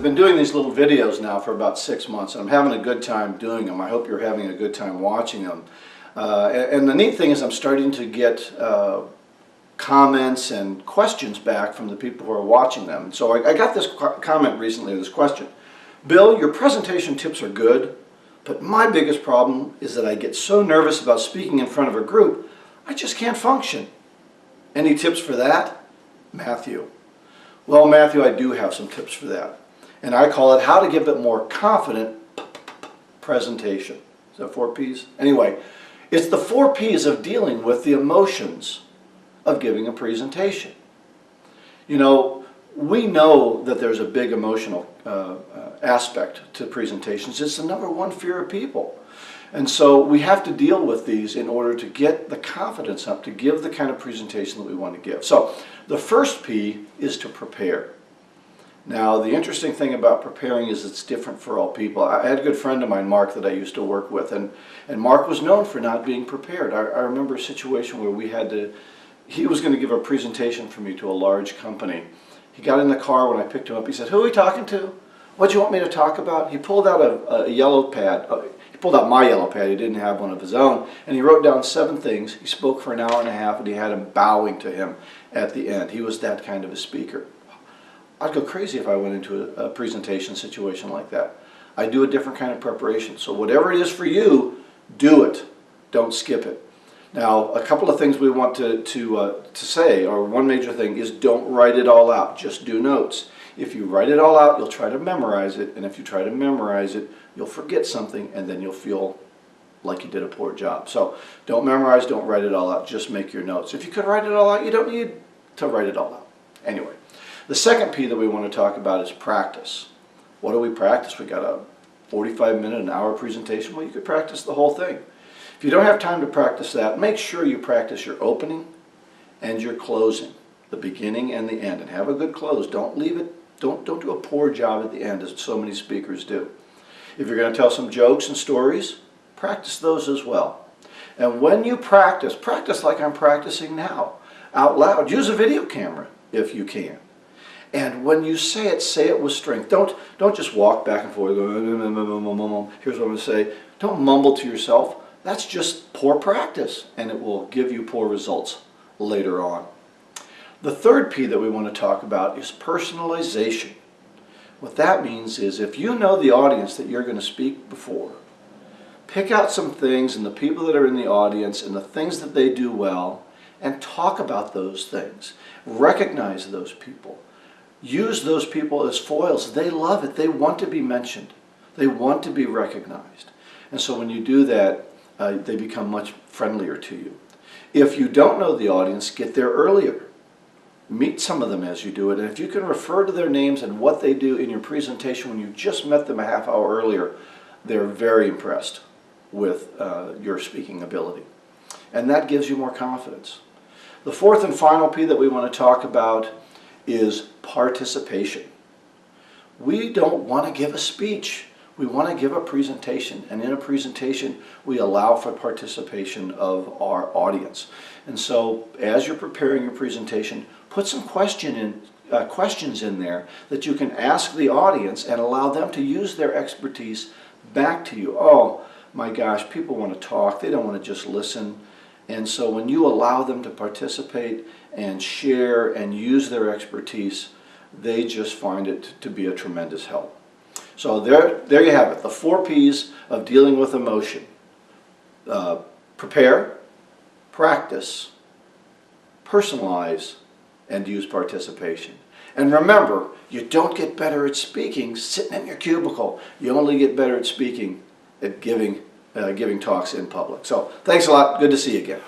I've been doing these little videos now for about 6 months, and I'm having a good time doing them. I hope you're having a good time watching them. And the neat thing is I'm starting to get comments and questions back from the people who are watching them. So I got this comment recently, this question. Bill, your presentation tips are good, but my biggest problem is that I get so nervous about speaking in front of a group, I just can't function. Any tips for that? Matthew. Well, Matthew, I do have some tips for that. And I call it how to give a more confident presentation. Is that 4 P's? Anyway, it's the 4 P's of dealing with the emotions of giving a presentation. You know, we know that there's a big emotional aspect to presentations. It's the #1 fear of people. And so we have to deal with these in order to get the confidence up to give the kind of presentation that we want to give. So the first P is to prepare. Now the interesting thing about preparing is it's different for all people. I had a good friend of mine, Mark, that I used to work with, and Mark was known for not being prepared. I remember a situation where he was going to give a presentation for me to a large company. He got in the car when I picked him up. He said, "Who are we talking to? What do you want me to talk about?" He pulled out a yellow pad. He pulled out my yellow pad. He didn't have one of his own. And he wrote down 7 things. He spoke for an hour and a half, and he had him bowing to him at the end. He was that kind of a speaker. I'd go crazy if I went into a presentation situation like that. I do a different kind of preparation. So whatever it is for you, do it. Don't skip it. Now, a couple of things we want to say, or one major thing, is don't write it all out. Just do notes. If you write it all out, you'll try to memorize it, and if you try to memorize it, you'll forget something, and then you'll feel like you did a poor job. So don't memorize, don't write it all out, just make your notes. If you could write it all out, you don't need to write it all out. Anyway, the second P that we want to talk about is practice. What do we practice? We got a 45-minute, an hour presentation. Well, you could practice the whole thing. If you don't have time to practice that, make sure you practice your opening and your closing, the beginning and the end, and have a good close. Don't leave it. Don't do a poor job at the end, as so many speakers do. If you're going to tell some jokes and stories, practice those as well. And when you practice like I'm practicing now, out loud. Use a video camera if you can. And when you say it with strength. Don't just walk back and forth. Here's what I'm going to say. Don't mumble to yourself. That's just poor practice, and it will give you poor results later on. The third P that we want to talk about is personalization. What that means is if you know the audience that you're going to speak before, pick out some things and the people that are in the audience and the things that they do well, and talk about those things. Recognize those people. Use those people as foils. They love it. They want to be mentioned. They want to be recognized. And so when you do that, they become much friendlier to you. If you don't know the audience, get there earlier. Meet some of them as you do it, and if you can refer to their names and what they do in your presentation when you just met them a half hour earlier, they're very impressed with your speaking ability. And that gives you more confidence. The fourth and final P that we want to talk about is participation. We don't want to give a speech. We want to give a presentation, and in a presentation we allow for participation of our audience. And so as you're preparing your presentation, put some questions in there that you can ask the audience and allow them to use their expertise back to you. Oh my gosh, people want to talk, they don't want to just listen. And so when you allow them to participate and share and use their expertise, they just find it to be a tremendous help. So there you have it, the 4 P's of dealing with emotion. Prepare, practice, personalize, and use participation. And remember, you don't get better at speaking sitting in your cubicle. You only get better at speaking at giving talks in public. So thanks a lot. Good to see you again.